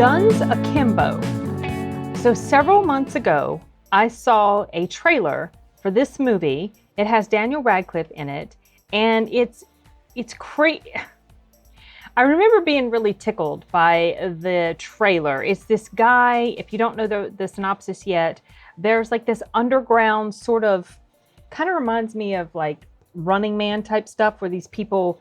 Guns Akimbo. So several months ago, I saw a trailer for this movie. It has Daniel Radcliffe in it, and it's crazy. I remember being really tickled by the trailer. It's this guy, if you don't know the synopsis yet, there's like this underground sort of, kind of reminds me of like Running Man type stuff where these people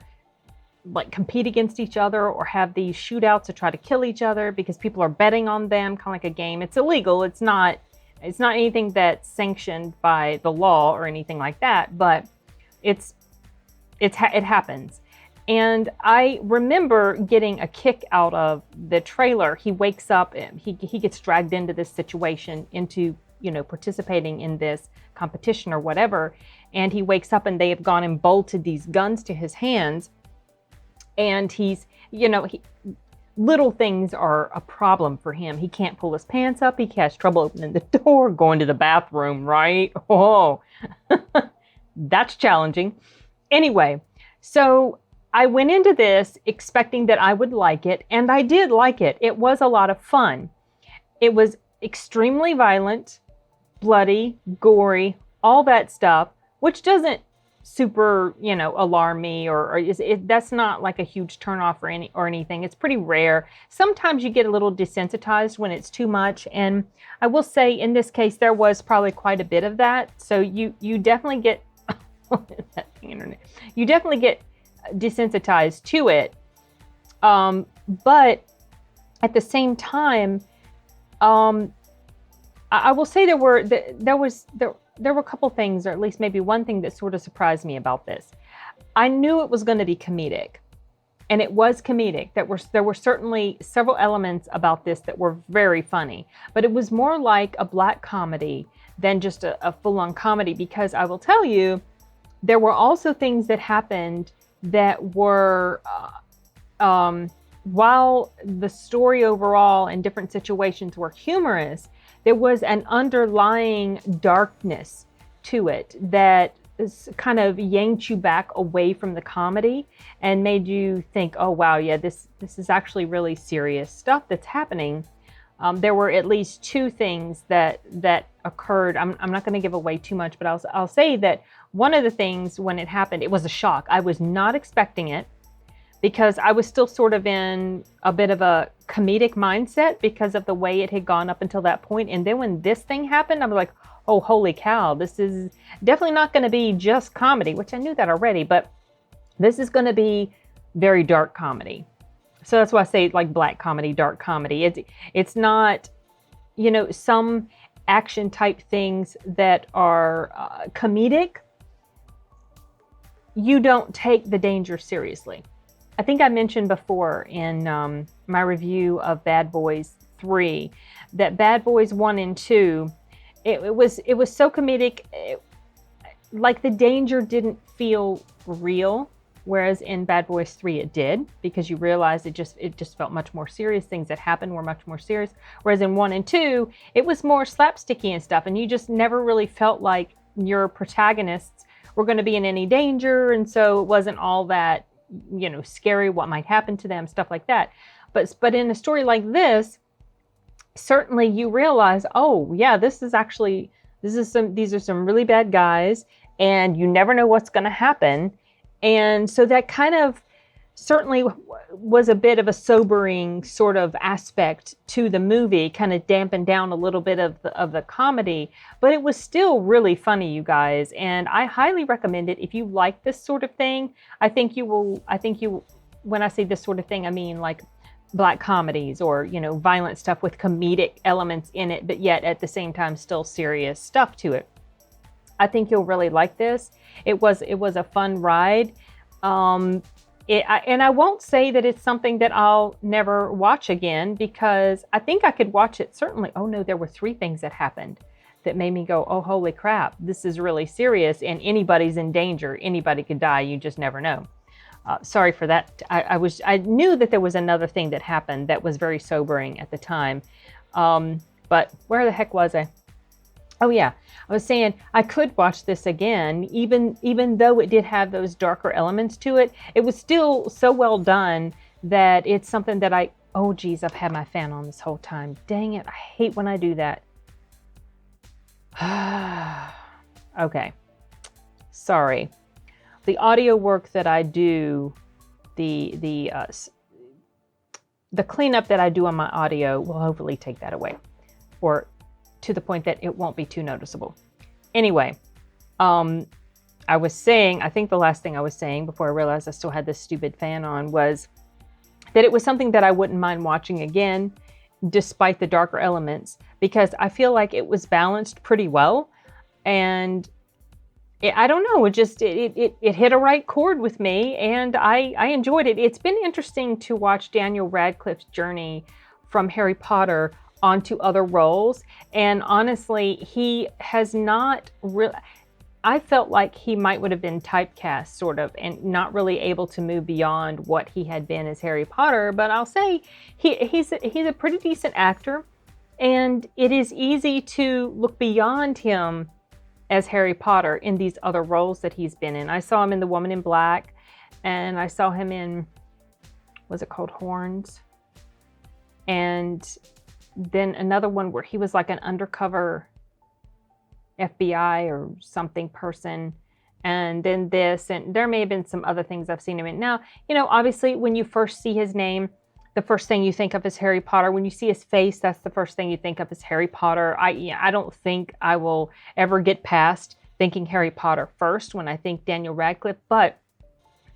like compete against each other or have these shootouts to try to kill each other because people are betting on them, kind of like a game. It's illegal. It's not anything that's sanctioned by the law or anything like that, but it happens. And I remember getting a kick out of the trailer. He wakes up and he gets dragged into this situation, into, participating in this competition or whatever. And he wakes up and they have gone and bolted these guns to his hands. And he's, little things are a problem for him. He can't pull his pants up. He has trouble opening the door, going to the bathroom, right? Oh, that's challenging. Anyway, so I went into this expecting that I would like it, and I did like it. It was a lot of fun. It was extremely violent, bloody, gory, all that stuff, which doesn't super, alarm me or that's not like a huge turnoff or anything. It's pretty rare. Sometimes you get a little desensitized when it's too much, and I will say in this case there was probably quite a bit of that. So you definitely get you definitely get desensitized to it, but at the same time, I will say there were a couple things, or at least maybe one thing that sort of surprised me about this. I knew it was going to be comedic, and it was comedic. There were certainly several elements about this that were very funny, but it was more like a black comedy than just a full-on comedy, because I will tell you, there were also things that happened that were, while the story overall and different situations were humorous, there was an underlying darkness to it that kind of yanked you back away from the comedy and made you think, oh, wow, yeah, this is actually really serious stuff that's happening. There were at least two things that occurred. I'm not going to give away too much, but I'll say that one of the things when it happened, it was a shock. I was not expecting it, because I was still sort of in a bit of a comedic mindset because of the way it had gone up until that point. And then when this thing happened, I was like, oh, holy cow, this is definitely not going to be just comedy, which I knew that already, but this is going to be very dark comedy. So that's why I say like black comedy, dark comedy. It's not, some action type things that are comedic. You don't take the danger seriously. I think I mentioned before in my review of Bad Boys 3 that Bad Boys 1 and 2, it was so comedic, like the danger didn't feel real, whereas in Bad Boys 3 it did, because you realized it just felt much more serious. Things that happened were much more serious, whereas in 1 and 2 it was more slapsticky and stuff, and you just never really felt like your protagonists were going to be in any danger, and so it wasn't all that scary what might happen to them, stuff like that. But in a story like this, certainly you realize, oh yeah, these are some really bad guys, and you never know what's going to happen. And so that kind of certainly was a bit of a sobering sort of aspect to the movie, kind of dampened down a little bit of the comedy, but it was still really funny, you guys. And I highly recommend it if you like this sort of thing. I think you, when I say this sort of thing, I mean like black comedies or, violent stuff with comedic elements in it, but yet at the same time, still serious stuff to it. I think you'll really like this. It was a fun ride. And I won't say that it's something that I'll never watch again, because I think I could watch it certainly. Oh no, there were 3 things that happened that made me go, oh, holy crap, this is really serious, and anybody's in danger. Anybody could die. You just never know. Sorry for that. I knew that there was another thing that happened that was very sobering at the time. But where the heck was I? Oh yeah, I was saying I could watch this again, even though it did have those darker elements to it. It was still so well done that it's something that Oh, geez, I've had my fan on this whole time. Dang it. I hate when I do that. Okay. Sorry. The audio work that I do, the cleanup that I do on my audio will hopefully take that away, or to the point that it won't be too noticeable. Anyway, I was saying, I think the last thing I was saying before I realized I still had this stupid fan on was that it was something that I wouldn't mind watching again, despite the darker elements, because I feel like it was balanced pretty well. And I don't know, it hit a right chord with me, and I enjoyed it. It's been interesting to watch Daniel Radcliffe's journey from Harry Potter onto other roles. And honestly, he has not really, I felt like he would have been typecast sort of, and not really able to move beyond what he had been as Harry Potter. But I'll say he's a pretty decent actor, and it is easy to look beyond him as Harry Potter in these other roles that he's been in. I saw him in The Woman in Black, and I saw him in, was it called Horns? And then another one where he was like an undercover FBI or something person. And then this, and there may have been some other things I've seen him in. Now, obviously when you first see his name, the first thing you think of is Harry Potter. When you see his face, that's the first thing you think of is Harry Potter. I don't think I will ever get past thinking Harry Potter first when I think Daniel Radcliffe, but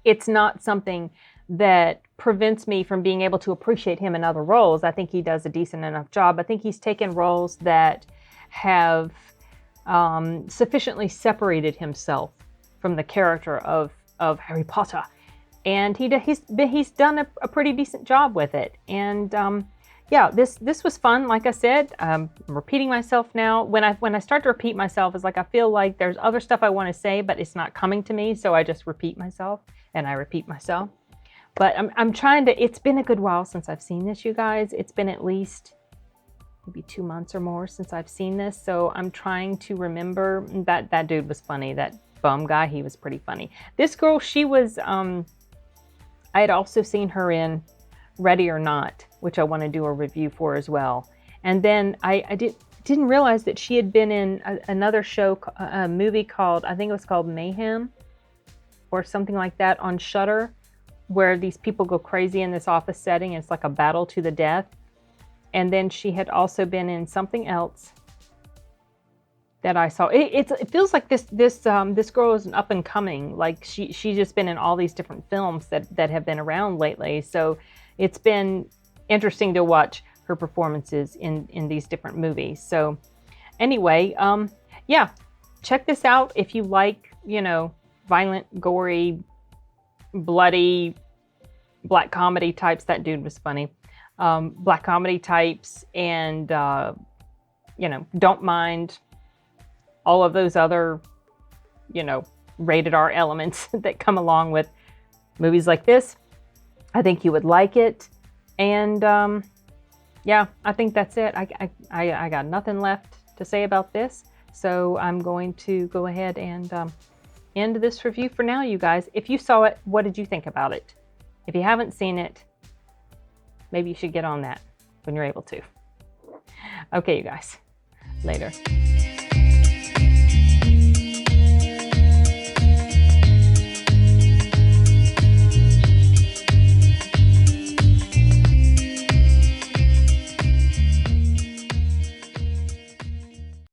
it's not something that prevents me from being able to appreciate him in other roles. I think he does a decent enough job. I think he's taken roles that have sufficiently separated himself from the character of Harry Potter. And he's done a pretty decent job with it. And yeah, this was fun. Like I said, I'm repeating myself now. When I start to repeat myself, it's like I feel like there's other stuff I want to say, but it's not coming to me. So I just repeat myself, and I repeat myself. But I'm trying to. It's been a good while since I've seen this, you guys. It's been at least maybe 2 months or more since I've seen this. So I'm trying to remember. That dude was funny. That bum guy, he was pretty funny. This girl, she was. I had also seen her in Ready or Not, which I want to do a review for as well. And then I didn't realize that she had been in another show, a movie called, I think it was called Mayhem or something like that on Shudder, where these people go crazy in this office setting. It's like a battle to the death. And then she had also been in something else that I saw. It feels like this girl is an up and coming. Like she's just been in all these different films that have been around lately. So it's been interesting to watch her performances in these different movies. So anyway, yeah, check this out if you like, violent, gory, bloody, black comedy types. That dude was funny. Black comedy types, and don't mind all of those other, rated R elements that come along with movies like this. I think you would like it. And yeah, I think that's it. I got nothing left to say about this. So I'm going to go ahead and end this review for now, you guys. If you saw it, what did you think about it? If you haven't seen it, maybe you should get on that when you're able to. Okay, you guys. Later.